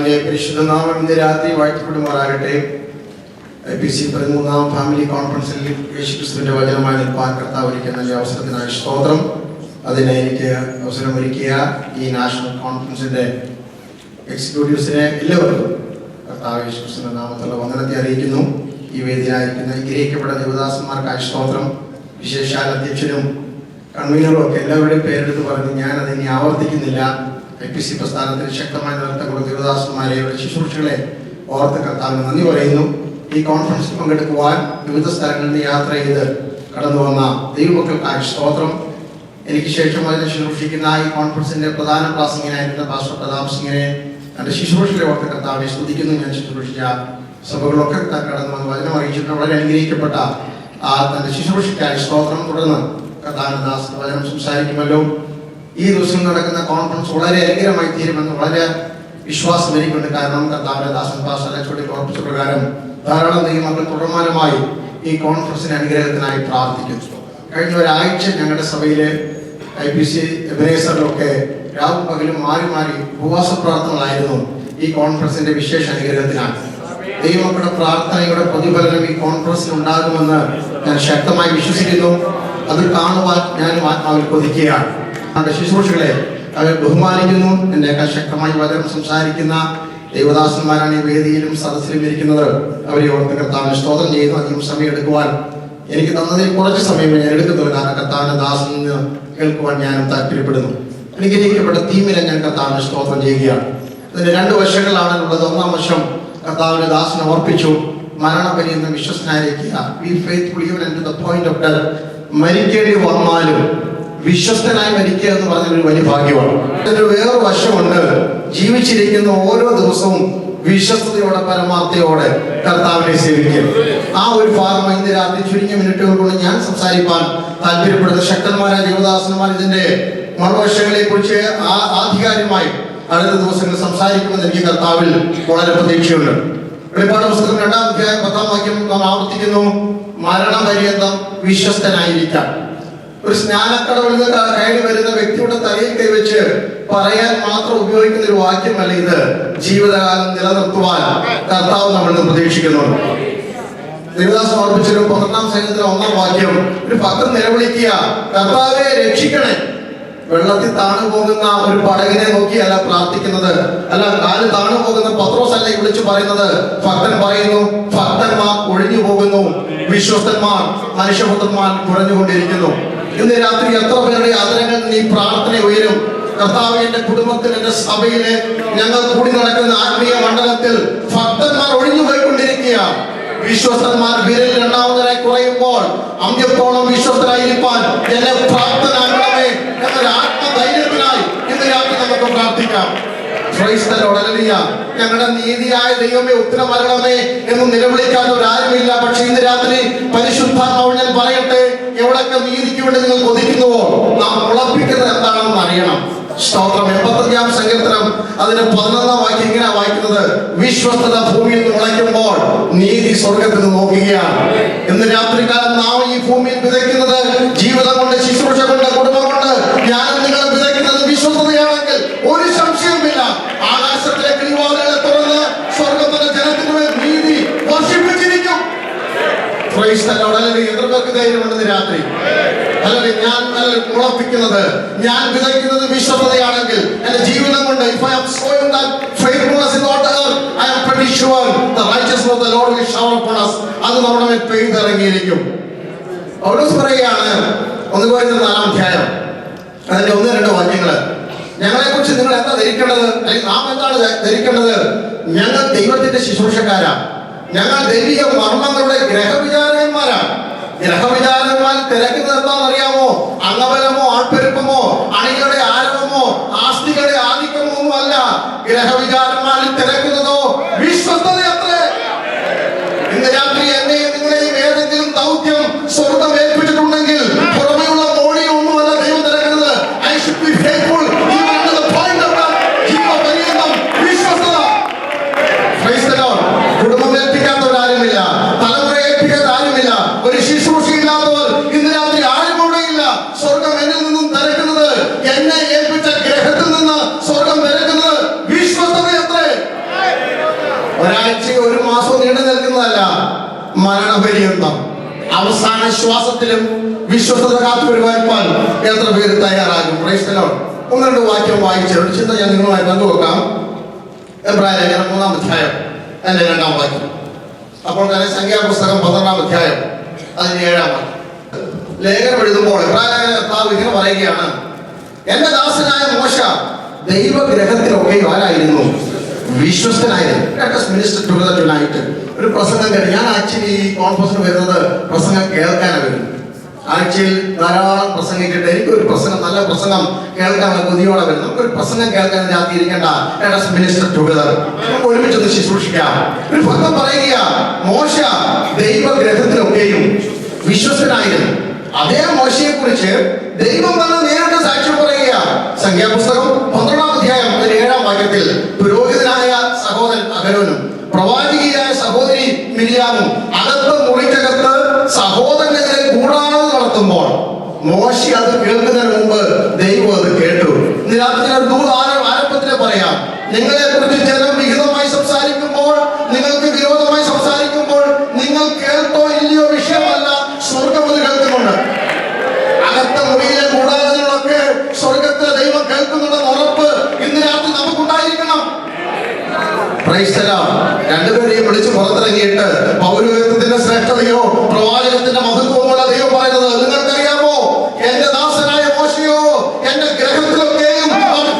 കർത്താവിന്റെ പരിശുദ്ധ നാമം ഇന്ന് രാത്രി വാഴ്ത്തപ്പെടുമാറാകട്ടെ. IPC 13ാം ഫാമിലി കോൺഫറൻസിൽ യേശുക്രിസ്തുവിന്റെ വചനമായി നിൽപ്പാൻ കർത്താവ് ഒരുക്കുന്ന ഈ അവസരത്തിനായി സ്തോത്രം. അതിനെ എനിക്ക് അവസരമൊരുക്കിയ ഈ നാഷണൽ കോൺഫറൻസിന്റെ എക്സിക്യൂട്ടീവ്സിനെ എല്ലാവർക്കും കർത്താവ് യേശുക്രിസ്തുവിന്റെ നാമത്തിലുള്ള വന്ദനത്തെ അറിയിക്കുന്നു. ഈ വേദിയിലായിരിക്കുന്ന ഗ്രഹിക്കപ്പെട്ട ദേവദാസന്മാർക്കായി സ്തോത്രം. വിശേഷാൽ അധ്യക്ഷനും കൺവീനറും ഒക്കെ എല്ലാവരുടെയും പേരെടുത്ത് പറഞ്ഞ് ഞാൻ അതിനെ ആവർത്തിക്കുന്നില്ല. IPC പ്രസ്ഥാനത്തിൽ ശക്തമായി നിലനിർത്തപ്പെട്ട ദേവദാസന്മാരെ ശുശ്രൂഷകളെ ഓർത്ത് കർത്താവിന് നന്ദി പറയുന്നു. ഈ കോൺഫറൻസിൽ പങ്കെടുക്കുവാൻ വിവിധ സ്ഥലങ്ങളിൽ നിന്ന് യാത്ര ചെയ്ത് കടന്നു വന്ന ദൈവമക്കൾക്കായി സ്തോത്രം. എനിക്ക് ശേഷം അതിനെ ശുശ്രൂഷിക്കുന്ന ഈ കോൺഫറൻസിന്റെ പ്രധാന പ്രാസംഗികനായിരുന്ന പാസ്റ്റർ പ്രതാപ് സിംഗിനെ തന്റെ ശുശ്രൂഷകളെ ഓർത്ത് കർത്താവിനെ സ്തുതിക്കുന്നു. ഞാൻ ശുശ്രൂഷിച്ച സഭകളൊക്കെ കടന്നു വന്ന് വചനം അറിയിച്ചിട്ട് വളരെ അനുഗ്രഹിക്കപ്പെട്ട തന്റെ ശുശ്രൂഷയ്ക്കായി സ്തോത്രം. തുടർന്ന് കർത്താവിന്റെ ദാസൻ വചനം സംസാരിക്കുമല്ലോ. ഈ ദിവസം നടക്കുന്ന കോൺഫറൻസ് വളരെ അനുഗ്രഹമായി തീരുമെന്ന് വളരെ വിശ്വാസം എനിക്കുണ്ട്. കാരണം കർത്താവിന്റെ ദാസൻ പാസ്റ്റർ അലക്സോടി ഓർപ്പിച്ച പ്രകാരം ധാരാളം ദൈവമക്കൾ തുടർമാനമായി ഈ കോൺഫറൻസിന്റെ അനുഗ്രഹത്തിനായി പ്രാർത്ഥിക്കുന്നു. കഴിഞ്ഞ ഒരാഴ്ച ഞങ്ങളുടെ സഭയിലെ IPC എബനേസറിലൊക്കെ രാവും പകലും മാറി മാറി ഉപവാസ പ്രാർത്ഥനകളായിരുന്നു ഈ കോൺഫറൻസിന്റെ വിശേഷ അനുഗ്രഹത്തിനാണ്. ദൈവമക്കളുടെ പ്രാർത്ഥനയുടെ പ്രതിഫലനം ഈ കോൺഫറൻസിൽ ഉണ്ടാകുമെന്ന് ഞാൻ ശക്തമായി വിശ്വസിക്കുന്നു. അത് കാണുവാൻ ഞാനും ആത്മാവിൽ കൊതിക്കുകയാണ്. അവരുടെ ശുശ്രൂഷകളെ അവർ ബഹുമാനിക്കുന്നു. എന്നേക്കാൾ ശക്തമായി വചനം സംസാരിക്കുന്ന ദൈവദാസന്മാരാണ് ഈ വേദിയിലും സദസ്സിലും ഇരിക്കുന്നത്. അവരെ ഓർത്ത് കർത്താവിനെ സ്തോത്രം ചെയ്യുന്നു. അധികം സമയം എടുക്കുവാൻ എനിക്ക് തന്നതിൽ കുറച്ച് സമയം ഞാൻ എടുക്കുന്നുള്ളൂ. കാരണം കർത്താവിന്റെ ദാസനിൽ നിന്ന് കേൾക്കുവാൻ ഞാനും താല്പര്യപ്പെടുന്നു. അനുഗ്രഹിക്കപ്പെട്ട തീമിനെ ഞാൻ കർത്താവിനെ സ്തോത്രം ചെയ്യുകയാണ്. അതിന്റെ 2 വശങ്ങളാണുള്ളത്. ഒന്നാം വശം കർത്താവിന്റെ ദാസനെ ഓർപ്പിച്ചു, മരണപര്യന്തം വിശ്വസ്തനായിരിക്കുക. Be faithful even at the point of death. മരിക്കേണ്ടി വന്നാലും വിശ്വസ്തനായി മരിക്കുക എന്ന് പറഞ്ഞൊരു വലിയ ഭാഗ്യമാണ്. അതിന്റെ വേറൊരു വശമുണ്ട്, ജീവിച്ചിരിക്കുന്ന ഓരോ ദിവസവും വിശ്വസ്തയോടെ പരമാർത്ഥയോടെ കർത്താവിനെ സേവിക്കുക. ആ ഒരു ഭാഗം ഇന്ന് രാത്രി ചുരുങ്ങിയ മിനിറ്റുകൾ കൊണ്ട് ഞാൻ സംസാരിക്കാൻ താല്പര്യപ്പെടുന്ന ശക്തന്മാരായ ദേവദാസന്മാർ ഇതിന്റെ മറുവശങ്ങളെ കുറിച്ച് ആധികാരികമായി അടുത്ത ദിവസങ്ങളിൽ സംസാരിക്കുമെന്ന് എനിക്ക് കർത്താവിൽ വളരെ പ്രതീക്ഷയുണ്ട്. വെളിപ്പാട് പുസ്തകം 2-ാം അധ്യായം 10-ാം വാക്യം നാം ആവർത്തിക്കുന്നു, മരണപര്യന്തം വിശ്വസ്തനായിരിക്കാം. ഒരു സ്നാനക്കടവിൽ നിന്ന് കയറി വരുന്ന വ്യക്തിയുടെ തലയിൽ കൈവച്ച് പറയാൻ മാത്രം ഉപയോഗിക്കുന്ന ഒരു വാക്യമല്ല ഇത്. ജീവിതകാലം നിലനിർത്തുവാൻ കർത്താവ് നമ്മളിൽ നിന്ന് പ്രതീക്ഷിക്കുന്നുണ്ട്. ദേവദാസൻ ഓർപ്പിച്ചൊരു 12-ാം സൈന്യത്തിലെ 1-ാം വാക്യം, ഒരു ഭക്തൻ നിലവിളിക്കുക, കർത്താവെ രക്ഷിക്കണേ. വെള്ളത്തിൽ താണു പോകുന്ന ഒരു പടകിനെ നോക്കിയല്ല പ്രാർത്ഥിക്കുന്നത്, അല്ല കാല് താണു പോകുന്ന പത്രോസല്ല വിളിച്ചു പറയുന്നത്. ഭക്തൻ പറയുന്നു, ഭക്തന്മാർ ഒഴിഞ്ഞു പോകുന്നു, വിശ്വസ്തന്മാർ മനുഷ്യപുത്രന്മാർ കുറഞ്ഞുകൊണ്ടിരിക്കുന്നു. ഇന്ന് രാത്രി എത്ര പേരുടെ ആദരങ്ങൾ നീ പ്രാർത്ഥന ഉയരും. കർത്താവ് എന്റെ കുടുംബത്തിൽ, എന്റെ സഭയില് ഞങ്ങൾ കൂടി നടക്കുന്ന ആത്മീയ മണ്ഡലത്തിൽ ഭക്തന്മാർ ഒഴിഞ്ഞു പോയിക്കൊണ്ടിരിക്കുക. വിശ്വസ്തന്മാർ വിരലിൽ എണ്ണാവുന്നവരായി കുറയുമ്പോൾ അന്ത്യത്തോളം വിശ്വസ്തരായിരിക്കാൻ എന്നെ പ്രാപ്തനാകണമേ എന്നൊരു ആത്മധൈര്യത്തിനായി ഇന്ന് രാത്രി നമുക്ക് പ്രാർത്ഥിക്കാം. ഞങ്ങളുടെ നീതിയായ ദൈവമേ ഉത്തരം വരണമേ എന്ന് നിലവിളിക്കാൻ ഒരാരുമില്ല. പക്ഷെ ഇന്ന് രാത്രി പരിശുദ്ധാത്മാവ് ഞാൻ പറയട്ടെ, എവിടൊക്കെ നീതിക്ക് വേണ്ടി നിങ്ങൾ കൊതിക്കുന്നുവോ നാം ഉളപ്പിക്കുന്നത് എന്താണെന്ന് അറിയണം. സ്തോത്രം. 85-ാം സങ്കീർത്തനം അതിന്റെ 11-ാം വാക്യം ഇങ്ങനെ വായിക്കുന്നത്, വിശ്വസ്തത ഭൂമിയിൽ നിന്ന് മുളയ്ക്കുമ്പോൾ നീതി സ്വർഗത്തിൽ നിന്ന് നോക്കുകയാണ്. ഇന്ന് രാത്രികാലം നാം ഈ ഭൂമിയിൽ വിതയ്ക്കുന്നത് ജീവിതം കൊണ്ട്, ശുശ്രൂഷ കൊണ്ട്, കുടുംബം കൊണ്ട് ഞാനും നിങ്ങളും വിതയ്ക്കുന്നത് വിശ്വസ്തതയാണെങ്കിൽ ഒരു സംശയവുമില്ല ആകാശത്തിലെ കിളിവാതിലുകളെ തുറന്ന് സ്വർഗത്തിന്റെ ജനത്തിന് മേൽ നീതി വർഷിപ്പിച്ചിരിക്കും. എത്ര പേർക്ക് ധൈര്യമുണ്ടെന്ന് രാത്രി? അല്ലെങ്കിൽ ഞാൻ മുളപ്പിക്കുന്നത്, ഞാൻ വിതയ്ക്കുന്നത് വിശ്വസ്തതയാണെങ്കിൽ എന്റെ ജീവിതം കൊണ്ട് അത് നമ്മുടെ മേൽ പെയ്തിറങ്ങിയിരിക്കും. പൗലോസ് പറയുകയാണ്, 1 കൊരിന്ത്യർ 4-ാം അധ്യായം അതിന്റെ 1-2 വാക്യങ്ങള്, ഞങ്ങളെ കുറിച്ച് നിങ്ങൾ എന്താ ധരിക്കേണ്ടത്, അല്ലെങ്കിൽ നാം എന്താണ് ധരിക്കേണ്ടത്? ഞങ്ങൾ ദൈവത്തിന്റെ ശുശ്രൂഷക്കാരാ, ഞങ്ങൾ ദൈവിക മർമ്മങ്ങളുടെ ഗ്രഹവിചാരകന്മാരാണ്. ഗ്രഹവിചാരകന്മാർ തിരക്കുന്നത് എന്താണെന്ന് അറിയാമോ? അംഗബലമോ ആൾപ്പെരുപ്പമോ അണികളുടെ ആരവമോ ആസ്തികളുടെ ആധിക്യമോ ഒന്നുമല്ല. ഗ്രഹവിചാരന്മാരിൽ തിരക്കുന്നതോ വിശ്വസ്തത അത്രേ. ഇന്ന് രാത്രി എന്നെയും നിങ്ങളെയും ഏതെങ്കിലും ദൗത്യം സ്വർഗം ഏൽപ്പിച്ചിട്ടുണ്ടെങ്കിൽ പുറമെയുള്ള മോടിയൊന്നുമല്ല ദൈവം തിരക്കുന്നത്. I should be faithful even to the point of death. ജീവപര്യന്തം വിശ്വസ്തത. Praise the Lord. കുടുംബം ഏൽപ്പിക്കാത്തവരാരുമില്ല, തലമുറ ഏൽപ്പിക്കാത്ത ആരുമില്ല, ഒരു ശുശ്രൂഷയില്ലാത്തവർ ഇന്ന് രാത്രി ആരും കൂടെയില്ല. സ്വർഗം എന്നിൽ നിന്നും തിരക്കുന്നത്, എന്നെ ഏൽപ്പിച്ച ഗ്രഹത്തിൽ നിന്ന് സ്വർഗം തിരക്കുന്നത് വിശ്വസ്തത അത്രേ. ഒരാഴ്ചയോ ഒരു മാസവും നീണ്ടു നിൽക്കുന്നതല്ല, മരണപര്യന്തം അവസാന ശ്വാസത്തിലും വിശ്വസത കാത്തു വരുവാൻ എത്ര പേര് തയ്യാറാകും? Price the Lord. ഒന്ന് രണ്ട് വാക്യം വായിച്ച ഒരു ചിന്ത ഞാൻ നിങ്ങളുമായി പങ്കുവെക്കാം. എബ്രായ ലേഖനം 3-ാം അധ്യായം അതിന്റെ 2-ാം വാക്യം. അപ്പോൾ തന്നെ സംഖ്യാപുസ്തകം 12-ാം അധ്യായം അതിന്റെ 7-ാം വാക്യം. ലേഖനം എഴുതുമ്പോൾ എബ്രായ കർത്താവ് ഇങ്ങനെ പറയുകയാണ്, എന്റെ ദാസനായ മോശ ദൈവഗ്രഹത്തിലൊക്കെ ആരായിരുന്നു? വിശ്വസ്തനായിരുന്നു. ഒരു പ്രസംഗം കേട്ട്, ഞാൻ ആക്ച്വലി ഈ കോൺഫറൻസിന് വരുന്നത് പ്രസംഗം കേൾക്കാനാണ് വരുന്നത്. ആഴ്ചയിൽ ധാരാളം പ്രസംഗിക്കട്ടെ, എനിക്കൊരു പ്രസംഗം, നല്ല പ്രസംഗം കേൾക്കാനുള്ള കൊതിയോടെ വരും. നമുക്കൊരു പ്രസംഗം കേൾക്കാൻ രാത്രിയിരിക്കേണ്ട, മിനിസ്റ്റർ ടുഗദർ, നമുക്ക് ഒരുമിച്ചൊന്ന് ശുശ്രൂഷിക്കാം. ഒരു ഭക്തം പറയുക, മോശ ദൈവഗ്രഹത്തിലൊക്കെയും വിശ്വസ്തനായിരുന്നു. അതേ മോശയെ കുറിച്ച് ദൈവം തന്നെ നേരിട്ട് സാക്ഷ്യം പറയുക. സംഖ്യാപുസ്തകം 12-ാം അധ്യായം 7-ാം വാക്യത്തിൽ പുരോഹിതനായ സഹോദരൻ അഹരോനും പ്രവാചകിയായ സഹോദരി മിരിയാമും അകത്ത് മുറിക്കകത്ത് സഹോദരനെതിരെ കൂടാതെ നടത്തുമ്പോൾ മോശ അത് കേൾക്കുന്നതിന് മുമ്പ് ദൈവം അത് കേട്ടു. ഇന്ന് രാത്രി ഒരു ദൂത് ആരംഭത്തിന് പറയാം, നിങ്ങളെ കുറിച്ച് ജനം വിഹിതമായി സംസാരിക്കുമ്പോൾ, നിങ്ങൾക്ക് വിരോധമായി സംസാരിക്കുമ്പോൾ, നിങ്ങൾ കേൾത്തോ ഇല്ലയോ വിഷയമല്ല, സ്വർഗം അത് കേൾക്കുന്നുണ്ട്. അകത്ത മുറിയിലെ കൂടാതെകളൊക്കെ സ്വർഗത്തിലെ ദൈവം കേൾക്കുന്നുണ്ടെന്ന് ഉറപ്പ് ഇന്ന് രാത്രി നമുക്കുണ്ടായിരിക്കണം. രണ്ടുപേരെയും വിളിച്ച് പുറത്തിറങ്ങിയിട്ട് പൗരോഹിത്യത്തിന്റെ ശ്രേഷ്ഠതയോ പ്രവാചകത്തിന്റെ മഹത്വമോ ദൈവം പറയുന്നത് നിങ്ങൾക്കറിയാമോ? എന്റെ ദാസനായ മോശയോ എന്റെ ഗ്രഹത്തിലൊക്കെയും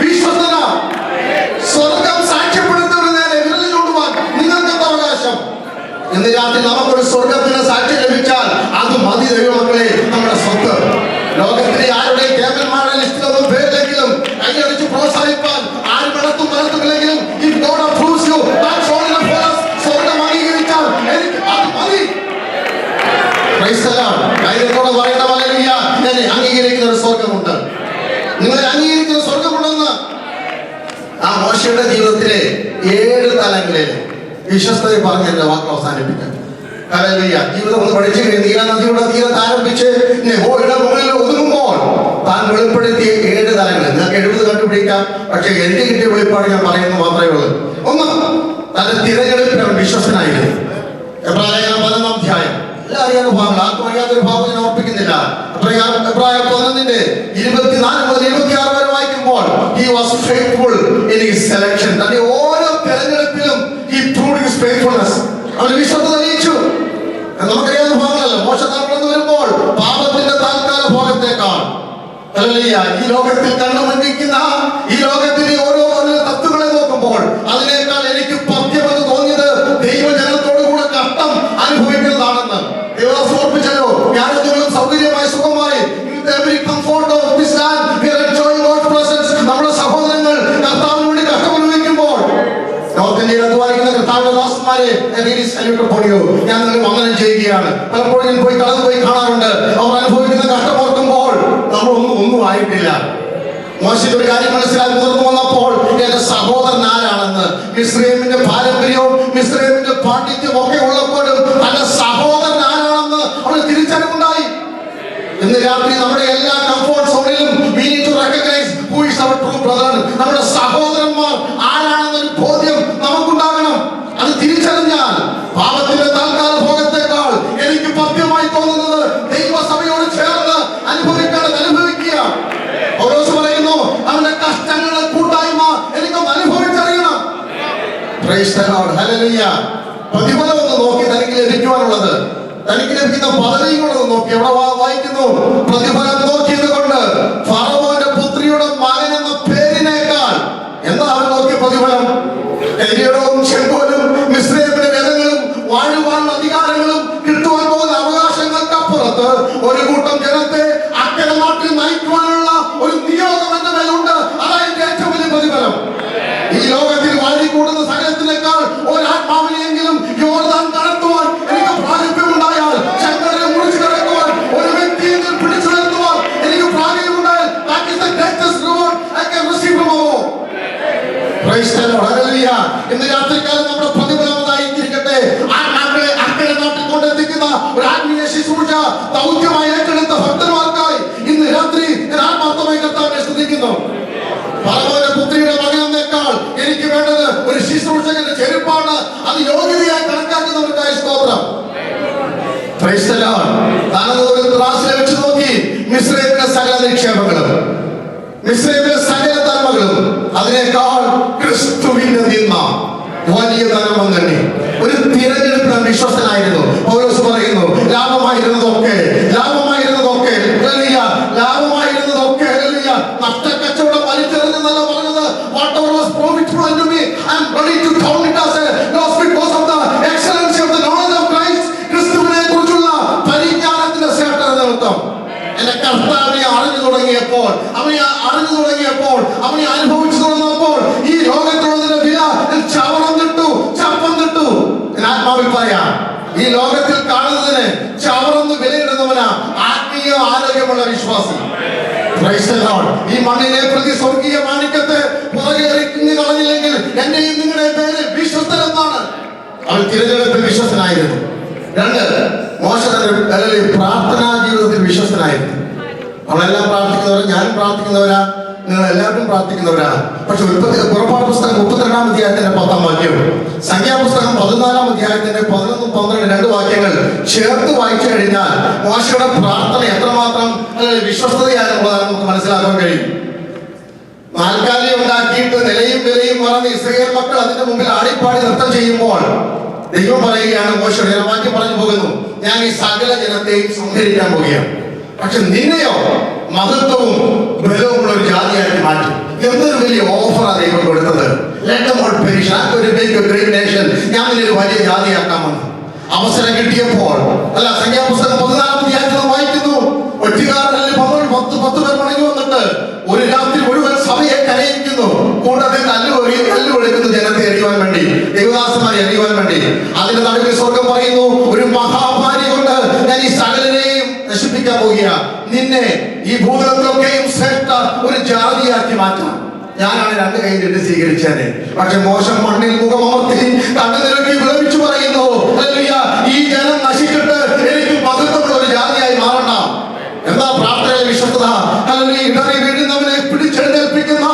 വിശ്വസ്തന. സ്വർഗം സാക്ഷ്യപ്പെടുത്തുന്ന നേരെ വിരൽ ചൂണ്ടുവാൻ നിങ്ങൾക്ക് എന്താ അവകാശം? ഇന്ന് രാത്രി നമുക്കൊരു സ്വർഗത്തിന് സാക്ഷ്യം ലഭിച്ചാൽ അത് മതി ദൈവമക്കളെ, നമ്മുടെ സ്വത്ത്. ലോകത്തിലെ ആരുടെയും കേമന്മാരുടെ ലിസ്റ്റിലൊന്നും പേരിലെങ്കിലും കൈയടിച്ച് പ്രോത്സാഹിപ്പാൻ ആരും വളർത്തുമില്ലെങ്കിലും സ്വർഗം അംഗീകരിച്ചാൽ എനിക്ക് അത് മതി. ധൈര്യത്തോടെ പറയേണ്ട ഹല്ലേലൂയ, എന്നെ അംഗീകരിക്കുന്ന ഒരു സ്വർഗമുണ്ട്, നിങ്ങളെ അംഗീകരിക്കുന്ന സ്വർഗമുണ്ടെന്ന്. ആ മോശയുടെ ജീവിതത്തിലെ 7 തലങ്ങളിൽ വിശ്വസ്തയെ പറഞ്ഞ് എന്റെ വാക്ക് അവസാനിപ്പിക്കാം. ഹല്ലേലൂയ. ജീവിതം ഒന്ന് പഠിച്ചു കഴിഞ്ഞ് നീല നദിയുടെ തീരത്ത് ആരംഭിച്ച് നെഹോയുടെ മുകളിൽ ഒതുങ്ങുമ്പോൾ താൻ വെളിപ്പെടുത്തിയ 7 തലങ്ങൾ നിങ്ങൾക്ക് 70 കണ്ടുപിടിക്കാം. പക്ഷെ എനിക്ക് കിട്ടിയ വെളിപ്പാട് ഞാൻ പറയുന്നത് മാത്രമേ ഉള്ളൂ. ഒന്ന്, തന്റെ തിരഞ്ഞെടുപ്പിൽ അവൻ വിശ്വസ്തനായിരുന്നു. എബ്രായ ലേഖനം 11-ാം അധ്യായം എല്ലാം അറിയാവുന്ന ഭാഗങ്ങൾ, ആർക്കും അറിയാത്തൊരു ഭാഗം ഞാൻ ഓർപ്പിക്കുന്നില്ല. എബ്രായ 11-ന്റെ 24 മുതൽ 26 വരെ വായിക്കുമ്പോൾ he was faithful in his selection. തന്റെ ഓരോ തിരഞ്ഞെടുപ്പിലും he proved his faithfulness. അവൻ വിശ്വസ്തത തെളിയിച്ചു. നമുക്കറിയാവുന്ന ഭാഗങ്ങളല്ല. മോശ കടന്നു വരുമ്പോൾ പാപത്തിന്റെ താൽക്കാല ഭോഗത്തേക്കാൾ ഈ ലോകത്തിൽ കണ്ണുമന്ദിക്കുന്ന ഈ ലോകത്തിലെ ഓരോ തത്വങ്ങളെ നോക്കുമ്പോൾ അതിനേക്കാൾ എനിക്ക് പഥ്യമെന്ന് തോന്നിയത് ദൈവജനത്തോടു കൂടെ കഷ്ടം അനുഭവിക്കുന്നതാണെന്ന് ദൈവദാസൻ ഓർപ്പിച്ചല്ലോ. ഞാനും നിങ്ങളും സൗകര്യമായി സുഖമായി നമ്മുടെ സഹോദരങ്ങൾ കർത്താവിന് വേണ്ടി കഷ്ടമനുഭവിക്കുമ്പോൾ നോർത്ത് ഇന്ത്യയിൽ അധ്വാനിക്കുന്ന കർത്താവിന്റെ ദാസന്മാരെ ഞാൻ നിങ്ങൾ വന്ദനം ചെയ്യുകയാണ്. പലപ്പോഴും ഞാൻ പോയി കടന്നുപോയി കാണാറുണ്ട്. അവർ അനുഭവിക്കുന്ന കഷ്ടം ഓർക്കുമ്പോൾ നമ്മൾ ഒന്നും ആയിട്ടില്ല. മോശയുടെ ഒരു കാര്യം മനസ്സിലാക്കി തുറന്നു വന്നപ്പോൾ എന്റെ സഹോദരൻ ആരാണെന്ന്, മിസ്രയീമിന്റെ പാരമ്പര്യവും മിസ്രയീമിന്റെ പാണ്ഡിത്യവും ഒക്കെ ഉള്ളപ്പോഴും തന്റെ സഹോദരൻ ആരാണെന്ന് അവന് തിരിച്ചറിവുണ്ടായി. ഇന്ന് രാത്രി നമ്മുടെ എല്ലാ comfort സോണിലും we need to recognize who is our true brother. നമ്മുടെ സഹോദരന്മാർ ആരാണെന്നൊരു ബോധ്യം നമുക്കുണ്ടാകണം. അത് തിരിച്ചറിഞ്ഞാൽ പാപത്തിന്റെ താൽക്കാല ഭോഗത്തെക്കാൾ എനിക്ക് പഥ്യമായി തോന്നുന്നത് ദൈവസഭയോട് ചേർന്ന് അനുഭവിക്കേണ്ടത് അനുഭവിക്കുക. പൗലോസ് പറയുന്നു, അവന്റെ കഷ്ടങ്ങളുടെ കൂട്ടായ്മ എനിക്കൊന്ന് അനുഭവിച്ചറിയണം. Praise the Lord. ഹല്ലേലൂയ. പ്രതിഫലം ഒന്ന് നോക്കി തനിക്ക് ലഭിക്കുവാനുള്ളത്, തനിക്ക് ലഭിക്കുന്ന പദവിയും കൂടെ നോക്കി എവിടെ വായിക്കുന്നു? പ്രതിഫലം നോക്കിയത് കൊണ്ട് ഫറവോന്റെ പുത്രിയുടെ മകൻ എന്ന പേരിനേക്കാൾ എന്താ അവൻ നോക്കിയ പ്രതിഫലം? എലിയടവും ചെങ്കോലും മിസ്രയീമിന്റെ രഥങ്ങളും വാഴുവാനുള്ള അധികാരങ്ങളും കിട്ടുവാൻ പോകുന്ന അവകാശങ്ങൾക്കപ്പുറത്ത് ഒരു കൂട്ടം ജനത്തെ അക്കരെ നാട്ടിൽ നയിക്കുവാനുള്ള ഒരു നിയോഗം എന്റെ മേലുണ്ട്. അതായത് ഏറ്റവും വലിയ പ്രതിഫലം. ഈ ലോകത്തിൽ വാഴിക്കൂടുന്ന സകലത്തിനേക്കാൾ ഒരാത്മാവിനെയെങ്കിലും യോർദാൻ കടത്തുവാൻ എനിക്ക് പ്രാഗൽഭ്യമുണ്ടായാൽ, ചെങ്കടലിൽ മുറിച്ചു കടക്കുവാൻ ഒരു വ്യക്തിയെ പിടിച്ചു നിർത്തുവാൻ എനിക്ക് പ്രാഗൽഭ്യമുണ്ടായാൽ, that is the greatest reward I can receive from Allah. Praise the Lord. Hallelujah. ഇന്ന് രാത്രികാലം നമ്മുടെ പ്രതിഫലം അതായിരിക്കട്ടെ. ആത്മാക്കളെ അക്കരെ നാട്ടിൽ കൊണ്ടെത്തിക്കുന്ന ഒരു ആത്മീയ ശുശ്രൂഷ ദൗത്യമായി ഏറ്റെടുത്ത ഭക്തന്മാർക്കായി ഇന്ന് രാത്രി ഞാൻ ആത്മാർത്ഥമായി കർത്താവിനെ സ്തുതിക്കുന്നു. ഫറവോന്റെ പുത്രിയുടെ മകനെന്നേക്കാൾ എനിക്ക് വേണ്ടത് ഒരു ശുശ്രൂഷകന്റെ ചെരുപ്പാണ്. അത് യോഗ്യതയായി കണക്കാക്കുന്നവർക്കായി സ്തോത്രം. ത്രാസിലെ വെച്ച് നോക്കി മിസ്രൈമിലെ സകല നിക്ഷേപങ്ങളും, മിസ്രൈമിലെ സകല നന്മകളും അതിനേക്കാൾ ക്രിസ്തുവിന്റെ നിന്ന വലിയ ധനം തന്നെ. ഒരു തിരഞ്ഞെടുപ്പിന് വിശ്വസ്തനായിരുന്നു. പൗലോസ് പറയുന്നു, ലാഭമായിരുന്നതൊക്കെ നഷ്ടക്കച്ചവടം വലിച്ചെറിഞ്ഞെന്നല്ല പറഞ്ഞത്. Whatever was profitable unto me, I am ready to count it as a loss because of the excellency of the knowledge of Christ. ക്രിസ്തുവിനെ കുറിച്ചുള്ള പരിജ്ഞാനത്തിന്റെ ശ്രേഷ്ഠത നിമിത്തം എന്റെ കർത്താവിനെ അറിഞ്ഞു തുടങ്ങിയപ്പോൾ, അവനെ അനുഭവിച്ചു തുടങ്ങുമ്പോൾ ഈ ലോകത്തുള്ളതിന്റെ വില ചപ്പന്നിട്ടു. ആത്മാവിൽ പറയാം, ഈ ലോകത്തിൽ കാണുന്നതിന് ചവറന്ന് വിലയിടുന്നവനാ ആത്മീയ ആരോഗ്യമുള്ള വിശ്വാസി. ഈ മണ്ണിനെ പ്രതി സ്വർഗീയ മാണിക്യത്തെ പുറകെ കളഞ്ഞില്ലെങ്കിൽ എന്റെയും നിങ്ങളുടെ പേര് വിശ്വസ്തനെന്നാണ്. അവൻ തിരഞ്ഞെടുപ്പിൽ വിശ്വസ്തനായിരുന്നു. 2, മോശെ പ്രാർത്ഥനാ ജീവിതത്തിൽ വിശ്വസ്തനായിരുന്നു. അവളെല്ലാം പ്രാർത്ഥിക്കുന്നവരാ, ഞാനും പ്രാർത്ഥിക്കുന്നവരാ, നിങ്ങൾ എല്ലാവരും പ്രാർത്ഥിക്കുന്നവരാ. പക്ഷെ പുറപ്പാട് പുസ്തകം 32-ാം അധ്യായത്തിന്റെ 10-ാം വാക്യം, സംഖ്യാപുസ്തകം 14-ാം അധ്യായത്തിന്റെ 11, 12 2 വാക്യങ്ങൾ ചേർത്ത് വായിച്ചു കഴിഞ്ഞാൽ മോശയുടെ പ്രാർത്ഥന എത്രമാത്രം വിശ്വസ്തതയാണെന്നുള്ളതാണ് നമുക്ക് മനസ്സിലാക്കാൻ കഴിയും. നാൽക്കാലി ഉണ്ടാക്കിയിട്ട് നിലയും വിലയും മറന്ന് ഇസ്രായേൽ മക്കൾ അതിന്റെ മുമ്പിൽ ആടിപ്പാടി നൃത്തം ചെയ്യുമ്പോൾ ദൈവം പറയുകയാണ്, മോശയുടെ വാക്യം പറഞ്ഞു പോകുന്നു, ഞാൻ ഈ സകല ജനത്തെയും സംഹരിക്കാൻ പോവുകയാണ്. പക്ഷെ നിന്നെയോ മഹത്വവും ബലവുമുള്ള ഒരു ജാതിയാക്കി മാറ്റി. എന്തൊരു വലിയ ഓഫറാ ദൈവം കൊടുത്തത്. ഞാൻ ഒരു വലിയ ജാതിയാക്കാമെന്ന് അവസരം കിട്ടിയപ്പോൾ, അല്ല, സംഖ്യാപുസ്തകം 14-ാം അധ്യായത്തിൽ വായിക്കുന്നു, ഒറ്റുകാരനിൽ 10 പേർ മടങ്ങി വന്നിട്ട് ഒരു രാത്രി മുഴുവൻ സഭയെ കരയിക്കുന്നു. കൂടാതെ കല്ലുകൊടുക്കുന്നു ജനത്തെ അറിയുവാൻ വേണ്ടി, ദൈവദാസന്മാരെ അറിയുവാൻ വേണ്ടി. അതിന്റെ നടുവിൽ സ്വർഗം പറയുന്നു, ഒരു മഹാഭാരി കൊണ്ട് ഞാൻ ഈ സകലരെയും നശിപ്പിക്കാൻ പോവുക, നിന്നെ ഈ ഭൂതലത്തിലൊക്കെയും ശ്രേഷ്ഠ ഒരു ജാതിയാക്കി മാറ്റാം. ഞാനാണ് 2 കൈ നീട്ടി സ്വീകരിച്ചേനെ. പക്ഷെ മോശം മണ്ണിൽ മുഖമർത്തി കണ്ണുനിരക്കി വിളവിച്ചു പറയുന്നു, ഈ ജനം നശിച്ചിട്ട് എനിക്ക് മഹത്വമുള്ള ഒരു ജാതിയായി മാറണ്ട. എന്താ പ്രാർത്ഥനയിലെ വിശ്വസ്തത? ഇടറി വീഴുന്നവനെ പിടിച്ചെഴുന്നേൽപ്പിക്കുന്ന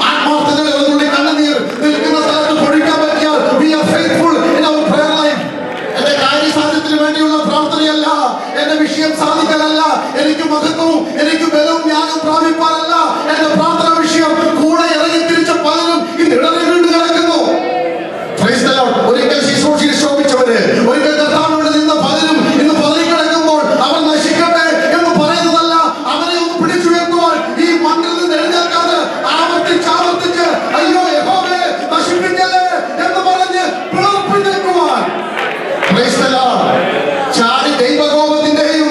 ആത്മാർത്ഥതയുടെ കണ്ണുനീർ നിൽക്കുന്ന സ്ഥലത്ത് പൊടിക്കാൻ പറ്റിയാൽ we are faithful in our prayer life. എന്റെ കാര്യസാധ്യത്തിന് വേണ്ടിയുള്ള പ്രാർത്ഥനയല്ല, എന്റെ വിഷയം സാധിക്കാനല്ല, എനിക്ക് മഹത്വവും എനിക്ക് ബലവും ജ്ഞാനം പ്രാപിപ്പാനല്ല എന്റെ പ്രാർത്ഥന വിഷയം. കൂടെ ഇറങ്ങി തിരിച്ച പലരും ഇന്ന് ഇടറി വീണ്ടും കിടക്കുന്നു. ഒരിക്കൽ ശുശ്രൂഷയിൽ ശോഭിച്ചവര്, ഒരിക്കൽ കർത്താവിനോട് നിന്ന പലരും ഇന്ന് പതറിക്കിടക്കുമ്പോൾ അവർ നശിക്കട്ടെ എന്ന് പറയുന്നതല്ല, അവരെ ഒന്ന് പിടിച്ചുയർത്തുവാൻ ഈ മണ്ണിൽ നിന്ന് എഴുന്നേൽക്കാതെ ആവർത്തിച്ച് അയ്യോ യഹോവേ നശിപ്പിക്കല്ലേ എന്ന് പറഞ്ഞ് പിളർപ്പിച്ചേക്കുവാൻ ചാടി ദൈവകോപത്തിന്റെയും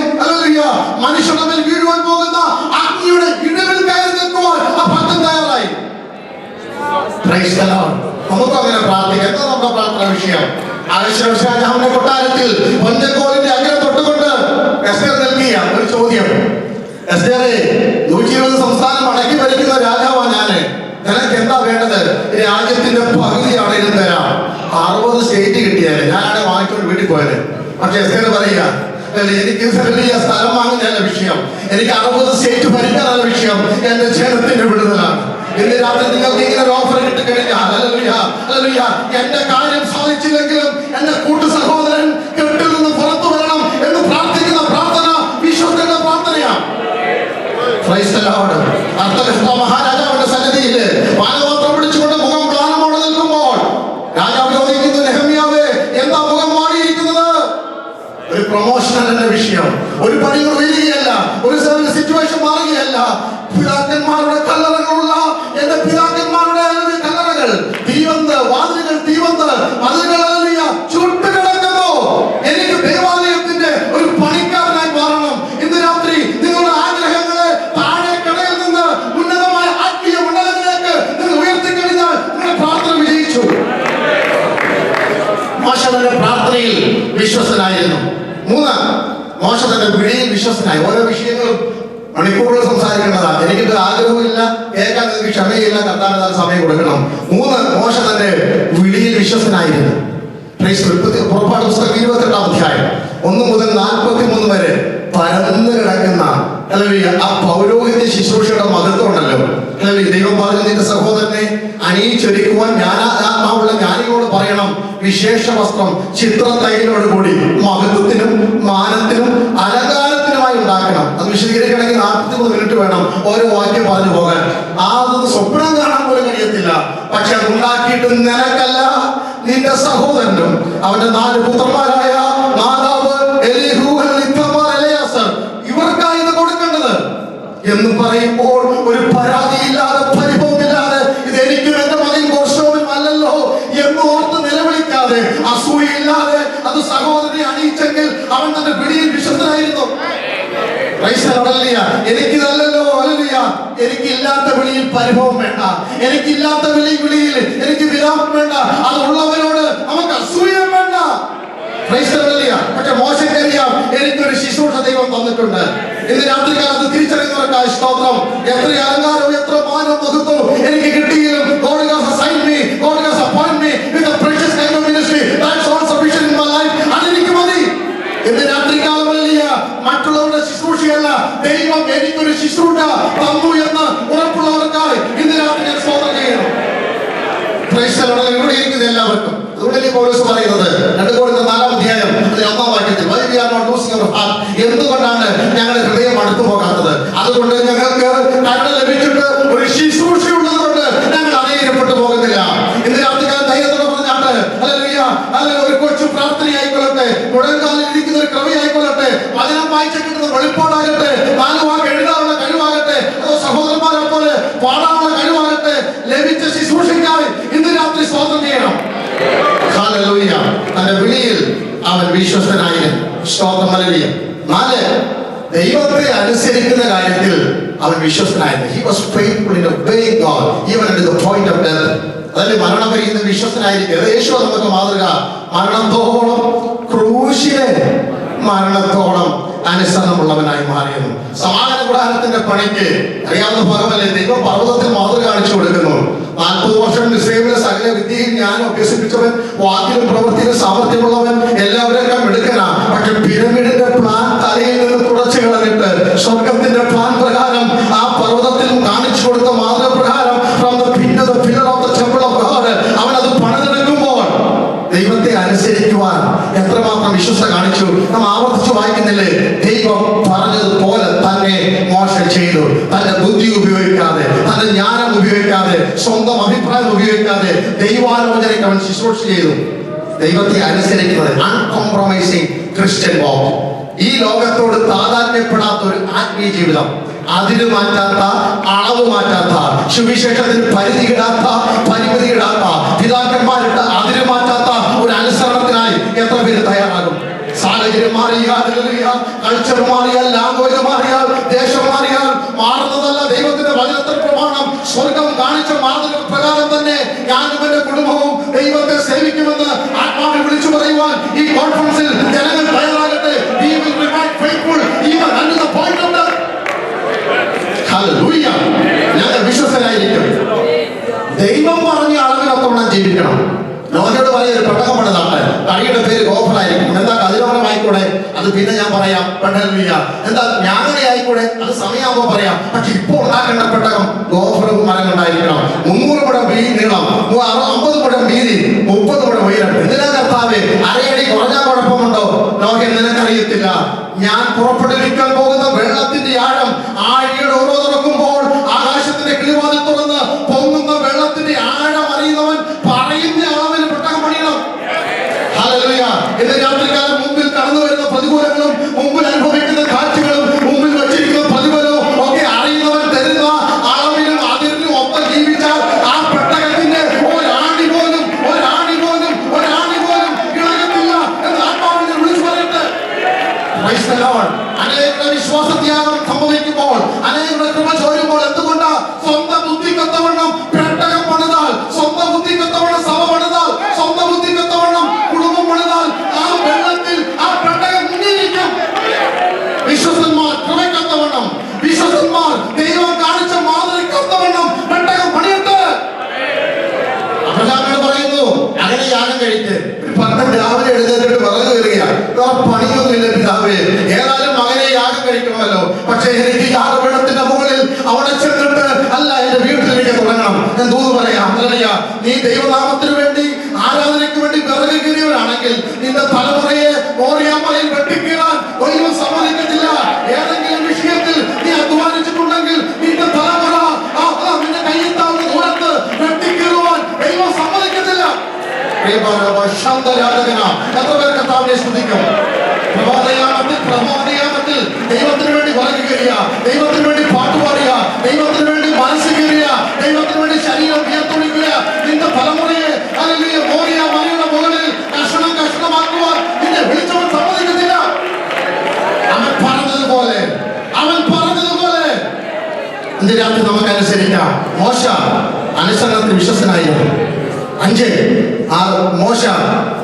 മനുഷ്യരുടെ മേൽ വീഴുവാൻ പോകുന്ന അഗ്നിയുടെ ഇടവിൽ കയറി നിൽക്കുവാൻ ആ ഭക്തൻ തയ്യാറായി. നമുക്ക് അങ്ങനെ പ്രാർത്ഥിക്കാം. എന്താ നമ്മുടെ പ്രാർത്ഥന വിഷയം? രാജാവിന്റെ കൊട്ടാരത്തിൽ പൊഞ്ചക്കോലിന്റെ അഗ്രം തൊട്ടുകൊണ്ട് എസ്തേർ നൽകിയ ഒരു ചോദ്യം. എസ്തേറെ, 120 സംസ്ഥാനം അടക്കി ഭരിക്കുന്ന രാജാവാണ് ഞാന്, നിനക്ക് എന്താ വേണ്ടത്? രാജ്യത്തിന്റെ പകുതിയാണെങ്കിലും തരാം. 60 സ്റ്റേറ്റ് കിട്ടിയാല് ഞാനാണ് വാങ്ങിക്കൊണ്ട് വീട്ടിൽ പോയത്. പക്ഷെ എസ്തേർ പറയുക, എനിക്ക് വലിയ സ്ഥലം വാങ്ങുന്നതല്ല വിഷയം, എനിക്ക് 60 സ്റ്റേറ്റ് ഭരിക്കാനുള്ള വിഷയം എന്റെ ജനത്തിന്റെ വിടുതലാണ്. ഇന്ന് രാത്രി നിങ്ങൾക്ക് ഇങ്ങനെ ഒരു ഓഫർ കിട്ടിക്കഴിഞ്ഞാൽ എന്റെ കാര്യം സാധിച്ചില്ലെങ്കിലും എന്റെ കൂട്ടു സഹോദരൻ കെട്ടിൽ നിന്ന് പുറത്തു വരണം എന്ന് പ്രാർത്ഥിക്കുന്ന പ്രാർത്ഥന വിശ്വത്തിന്റെ പ്രാർത്ഥനയാണ്. മഹാരാജാവിന്റെ സന്നിധിയിൽ പാനപാത്രം പിടിച്ചുകൊണ്ട് മുഖം മ്ലാനമോടെ നിൽക്കുമ്പോൾ രാജാവ് ചോദിക്കുന്നു, നെഹമ്യാവേ, എന്താ മുഖം മാറിയിരിക്കുന്നത്? ഒരു പ്രൊമോഷനല്ല വിഷയം, ഒരു പണികൾ വരികയല്ല, ഒരു സിറ്റുവേഷൻ മാറുകയല്ല. പിതാക്കന്മാരുടെ കല്ലറകളുള്ള എന്റെ പിതാക്കന്മാരുടെ കല്ലറകൾ തീവന്ത്, വാതിലുകൾ തീവന്ത്, മതിലുകൾ ചുട്ടുകിടക്കുന്നു. എനിക്ക് ദേവാലയത്തിന്റെ ഒരു പണിക്കാരനായി മാറണം. ഇന്ന് രാത്രി നിങ്ങളുടെ ആഗ്രഹങ്ങളെ താഴെ കടയിൽ നിന്ന് ഉന്നതമായ ആത്മീയ മണ്ഡലങ്ങളിലേക്ക് നിങ്ങൾ ഉയർത്തിക്കഴിഞ്ഞാൽ നിങ്ങളുടെ പ്രാർത്ഥന വിജയിച്ചു. മോശ തന്റെ പ്രാർത്ഥനയിൽ വിശ്വസ്തനായിരുന്നു. 3, മോശ തന്റെ വിളിയിൽ വിശ്വസ്തനായി. ഓരോ വിഷയങ്ങളും മണിക്കൂറുകൾ സംസാരിക്കേണ്ടതാണ്. എനിക്കിത് ആഗ്രഹമില്ല, കേൾക്കാൻ നിങ്ങൾക്ക് ക്ഷമയില്ല, കർത്താവിന് സമയം കൊടുക്കണം. 3, മോശ തന്റെ വിളിയിൽ വിശ്വസ്തനായിരുന്നു. പുറപ്പാട് പുസ്തകം 28-ാം അധ്യായം 1 മുതൽ 43 വരെ പരന്നു കിടക്കുന്ന ഹല്ലേലൂയ. ആ പൗരോഹിത്യ ശുശ്രൂഷയുടെ മഹത്വം ഉണ്ടല്ലോ. ഹല്ലേലൂയ. ദൈവം പറഞ്ഞു, നിന്റെ സഹോദരനെ അണിയിച്ചൊരുക്കുവാൻ ആത്മാവുള്ള ജ്ഞാനികളോട് പറയണം, വിശേഷ വസ്ത്രം ചിത്രത്തൈലോട് കൂടി മഹത്വത്തിനും മാനത്തിനും അലങ്കാരത്തിനുമായി ഉണ്ടാക്കണം. അത് വിശദീകരിക്കണമെങ്കിൽ 43 മിനിറ്റ് വേണം ഓരോ വാക്യം പറഞ്ഞു പോകാൻ. അതൊന്നും സ്വപ്നം കാണാൻ പോലും കഴിയത്തില്ല. പക്ഷെ അത് ഉണ്ടാക്കിയിട്ട് നിനക്കല്ല, നിന്റെ സഹോദരനും അവന്റെ 4 പുത്രന്മാരായ നാദാബ്, എലീഹു, ഇത്ഥാമാർ, എലെയാസർ, ഇവർക്കായി ഇത് കൊടുക്കേണ്ടത് എന്ന് പറയുമ്പോൾ ഒരു പരാതിയില്ലാതെ പരിഭവമില്ലാതെ ഇത് എനിക്കും എന്റെ മകൻ ഗോർഷോവിനും അല്ലല്ലോ എന്ന് ഓർത്ത് നിലവിളിക്കാതെ അസൂയയില്ലാതെ അത് സഹോദരനെ അണിയിച്ചെങ്കിൽ അവൻ തന്റെ പിടിയിൽ വിശ്വസ്തനായിരുന്നു. എനിക്കിതല്ലോ, എനിക്കില്ലാത്ത വിളിയിൽ പരിഭവം വേണ്ട, എനിക്കില്ലാത്ത വിളിയിൽ എനിക്ക് വിരാമം വേണ്ട, അതുള്ളവരോട് നമുക്ക് അസൂയം വേണ്ട. പക്ഷെ മോശക്കറിയാം, എനിക്കൊരു ശുശ്രൂഷ ദൈവം തന്നിട്ടുണ്ട്. ഇന്ന് രാത്രികാലത്ത് തിരിച്ചറിയുന്നവർക്കായി സ്തോത്രം. എത്ര അലങ്കാരവും എത്ര മാനവും മഹത്വവും എനിക്ക് കിട്ടിയെങ്കിലും God has assigned me, God has appointed me with a precious kind of ministry. That's all sufficient in my life. അതെനിക്ക് മതി. ഇന്ന് രാത്രികാലം മറ്റുള്ളവരുടെ ശുശ്രൂഷയല്ല, ദൈവം എനിക്കൊരു ശുശ്രൂഷ തന്നു എന്ന് ഉറപ്പുള്ളവർക്കായി ഇന്ന് രാത്രി ഞാൻ സ്തോത്രം ചെയ്യുന്നു. ഇവിടെ ഇരിക്കുന്ന എല്ലാവർക്കും അതുകൊണ്ടല്ലേ പൗലോസ് പറയുന്നത് 2 Corinthians 4-ാം അധ്യായം 1-ാം വാക്യത്തിൽ, എന്തുകൊണ്ടാണ് ഞങ്ങളുടെ ഹൃദയം അടുത്തു പോകാത്തത്? അതുകൊണ്ട് ഞങ്ങൾക്ക് കരുണ ലഭിച്ചിട്ട് ഒരു ശുശ്രൂഷയുള്ളത് കൊണ്ട് ഞങ്ങൾ അനേകപ്പെട്ടു പോകുന്നില്ല. ഇന്ന് രാത്രികാലം ധൈര്യത്തോടെ പറഞ്ഞാട്ട് അല്ലെങ്കിൽ ഒരു കൊച്ചു പ്രാർത്ഥനയായിക്കൊള്ളട്ടെ, മുഴങ്കാലിൽ ഇരിക്കുന്ന ഒരു കവിയായിക്കൊള്ളട്ടെ, വചനം വായിച്ച കിട്ടുന്ന വെളിപ്പാടാകട്ടെ, 4 വാക്ക് എഴുതാനുള്ള കഴിവാകട്ടെ, അതോ സഹോദരന്മാരെ പോലെ പാടാനുള്ള കഴിവാകട്ടെ, ലഭിച്ച ശുശ്രൂഷയ്ക്കായി ഇന്ന് രാത്രി സ്തോത്രം ചെയ്യണം. ഹല്ലേലൂയ. തന്റെ വിളിയിൽ അവൻ വിശ്വസ്തനായിരുന്നു. സ്തോത്രം. ഹല്ലേലൂയ. 4, ദൈവത്തെ അനുസരിക്കുന്ന കാര്യത്തിൽ അവൻ വിശ്വസ്തനായിരുന്നു. He was faithful in obeying God even at the point of death. അതല്ലേ മരണം വരെയും വിശ്വസ്തനായിരിക്കും. യേശു നമുക്ക് മാതൃക. മരണത്തോളം, ക്രൂശിലെ മരണത്തോളം അനുസരണമുള്ളവനായി മാറിയിരുന്നു. സമാഗമന കൂടാരത്തിന്റെ പണിക്ക് അറിയാവുന്ന ഭാഗമല്ലേ, ദൈവം പർവ്വതത്തിൽ മാതൃക കാണിച്ചു കൊടുക്കുന്നു. 40 വർഷം ഇസ്രായേലിലെ സകല വിദ്യയും ജ്ഞാനം അഭ്യസിപ്പിച്ചവൻ, വാക്കിലും പ്രവൃത്തിയിലും സാമർത്ഥ്യമുള്ളവൻ, എല്ലാവരെയൊക്കെ എടുക്കനാ. പക്ഷെ പിരമിഡിന്റെ പ്ലാൻ തലയിൽ നിന്ന് തുടച്ചു കളഞ്ഞിട്ട് സ്വർഗത്തിന്റെ പ്ലാൻ പ്രകാരം ആ പർവ്വതത്തിൽ കാണിച്ചു കൊടുത്ത മാതൃക പ്രകാരം അവനത് പണിതെടുക്കുമ്പോൾ ദൈവത്തെ അനുസരിക്കുവാൻ എത്രമാത്രം വിശ്വസ കാണിച്ചു. നാം ആവർത്തിച്ച് വായിക്കുന്നില്ലേ, ദൈവം പറഞ്ഞതുപോലെ തന്നെ മോശ ചെയ്തു. തന്റെ ബുദ്ധി ഉപയോഗിക്കാതെ, തന്റെ ജ്ഞാനം ഉപയോഗിക്കാതെ, സ്വന്തം അഭിപ്രായം ഉപയോഗിക്കാതെ ദൈവാലോചനയ്ക്ക് അവൻ ശുശ്രൂഷ ചെയ്തു. ദൈവത്തെ അനുസരിക്കുന്നത് അൺകോംപ്രമൈസിങ് ക്രിസ്ത്യൻ വാക്ക്. ഈ ലോകത്തോട് താതാത്മ്യപ്പെടാത്ത ഒരു ആത്മീയ ജീവിതം, അതിര് മാറ്റാത്ത, അളവ് മാറ്റാത്ത, സുവിശേഷത്തിന് പരിധിയിടാത്ത, പരിമിതിയിടാത്ത, പിതാക്കന്മാരിട്ട് അതിര് മാറ്റാത്ത ഒരു അനുസരണത്തിനായി എത്ര പേര് തയ്യാറാകും? സാഹചര്യം മാറിയാൽ, കൾച്ചർ മാറിയാൽ, ലാംഗ്വേജ് മാറിയാൽ, ദേശം മാറിയാൽ മാറുന്നതല്ല ദൈവത്തിന്റെ വചനത്തിൽ പ്രമാണം. സ്വർഗം കാണിച്ച മാതൃക പ്രകാരം തന്നെ ഞാനും എന്റെ കുടുംബവും ദൈവത്തെ സേവിക്കുമെന്ന് ആത്മാവിൽ വിളിച്ചു പറയുവാൻ ഈ കോൺഫറൻസിൽ ജനങ്ങൾ തയ്യാറാകട്ടെ. We will remain faithful even unto the point of death. Hallelujah. ഞങ്ങൾ വിശ്വസ്തരായിരിക്കും. ദൈവം പറഞ്ഞ അളവിനൊത്തവണ്ണം ജീവിക്കണം. നോഹയോട് പറയാ, ഒരു പെട്ടകം പണിതാട്ടെ, കടിയുടെ പേര് ഗോഫറായിരിക്കും. എന്താ കതിരോഹരമായിക്കൂടെ? അത് പിന്നെ ഞാൻ പറയാം. എന്താ ഞാങ്ങനെ ആയിക്കൂടെ? അത് സമയമാകുമ്പോ പറയാം. പക്ഷെ ഇപ്പൊ ഉണ്ടാക്കേണ്ട പെട്ടകം ഗോഫർ മരം കൊണ്ടായിരിക്കണം. 300 മുഴം നീളം, 50 മുഴം വീതി, 30 മുഴം ഉയരം. എന്തിനാ കർത്താവേ? അരയടി കുറഞ്ഞാൽ കുഴപ്പമുണ്ടോ? നോഹൻ, നിനക്കറിയത്തില്ല. ഞാൻ പുറപ്പെടുവിക്കാൻ പോകുന്ന വെള്ളത്തിന്റെ ആഴം, ആഴിയുടെ ഓരോ തുറക്കുമ്പോൾ ആകാശത്തിന്റെ കിളിവാതിൽ തുറന്ന് പൊങ്ങുന്ന വെള്ളത്തിന്റെ ആഴം അറിയുന്നവൻ പറയുന്ന അളവിന് പെട്ടകം പണിയണം. ഹല്ലേലൂയ. ഇന്ന് രാത്രികാലം മുമ്പിൽ കടന്നു വരുന്ന പ്രതികൂലങ്ങളും, മുമ്പിൽ അനുഭവിക്കുന്ന കാറ്റുകളും, മുമ്പിൽ വച്ചിരിക്കുന്ന പ്രതിഫലവും ഒക്കെ അറിയുന്നവൻ തരുന്ന അളവിനും അതിനും ഒപ്പം ജീവിച്ചാൽ ആ പെട്ടകത്തിന്റെ ഒരാണി പോലും ഇളകത്തില്ല എന്ന് ആത്മാവിനെ വിളിച്ചു പറയട്ടെ. അനേകരുടെ വിശ്വാസത്യാഗം സംഭവിക്കുമ്പോൾ, അനേകരുടെ കൃപ ചോരുമ്പോൾ, എന്തുകൊണ്ടാ? സ്വന്തം ബുദ്ധിക്കൊത്തവണ്ണം പെട്ടകം പണിതാൽ, സ്വന്തം ബുദ്ധിക്കൊത്തവണ്ണം സഭ പണിതാൽ, സ്വന്തം ബുദ്ധിക്കൊത്തവണ്ണം കുടുംബം പണിതാൽ ആ വെള്ളത്തിൽ ആ പെട്ടകം മുന്നിലിരിക്കും. വിശ്വസന്മാർ കൃപയ്ക്കൊത്തവണ്ണം, വിശ്വസന്മാർ ദൈവം കാണിച്ച മാതൃക്കൊത്തവണ്ണം പെട്ടകം പണിയട്ടെ. അബ്രഹാമിനോട് പറയുന്നു, അങ്ങനെ യാഗം കഴിക്ക്. ഒരു ഭക്തൻ രാവിലെ എഴുന്നേറ്റിട്ട് വിറക് കയറുക, പണിയൊന്നുമില്ല പിതാവേ, ഏതായാലും മകനെ യാഗം കഴിക്കണമല്ലോ. പക്ഷേ എനിക്ക് യാഗപീഠത്തിന്റെ മുകളിൽ അവിടെ ചെന്നിട്ട് അല്ല എന്റെ വീട്ടിലേക്ക് തുടങ്ങണം. ഞാൻ ദൂത് പറയാം, നീ ദൈവനാമത്തിന് വേണ്ടി ആരാധനയ്ക്ക് വേണ്ടി വിറക് കീറിയവരാണെങ്കിൽ നിന്റെ തലമുറയെ മോറിയാമലയിൽ വെട്ടിക്കീറാൻ ഒന്നും സമ്മതിക്കത്തില്ല. ഏതെങ്കിലും വിഷയത്തിൽ നീ അധ്വാനിച്ചിട്ടുണ്ടെങ്കിൽ നിന്റെ തലമുറ നിന്റെ കയ്യെത്താവുന്ന ദൂരത്ത് വെട്ടിക്കീറുവാൻ ദൈവം സമ്മതിക്കത്തില്ല. എത്ര പേർ കർത്താവിനെ സ്തുതിക്കും? പ്രഭാതയാമത്തിൽ ദൈവത്തിന് വേണ്ടി വിറക് കീറിയ, ദൈവത്തിന് വേണ്ടി പാട്ടുപാടുക, ദൈവത്തിന് വേണ്ടി മനസ്സ് കീറിയ, ദൈവത്തിന് വേണ്ടി ശരീരം ഉയർത്തൊഴിക്കുക നിന്റെ തലമുറയെ അല്ലെങ്കിൽ മോറിയ മലയുടെ മുകളിൽ കഷണം കഷണമാക്കുവാൻ നിന്നെ വിളിച്ചവൻ സമ്മതിക്കത്തില്ല. അവൻ പറഞ്ഞതുപോലെ ഇന്ന് രാത്രി നമുക്ക് അനുസരിക്കാം. മോശ അനുസരണത്തിൽ വിശ്വസ്തനായിരുന്നു. 5 മോശ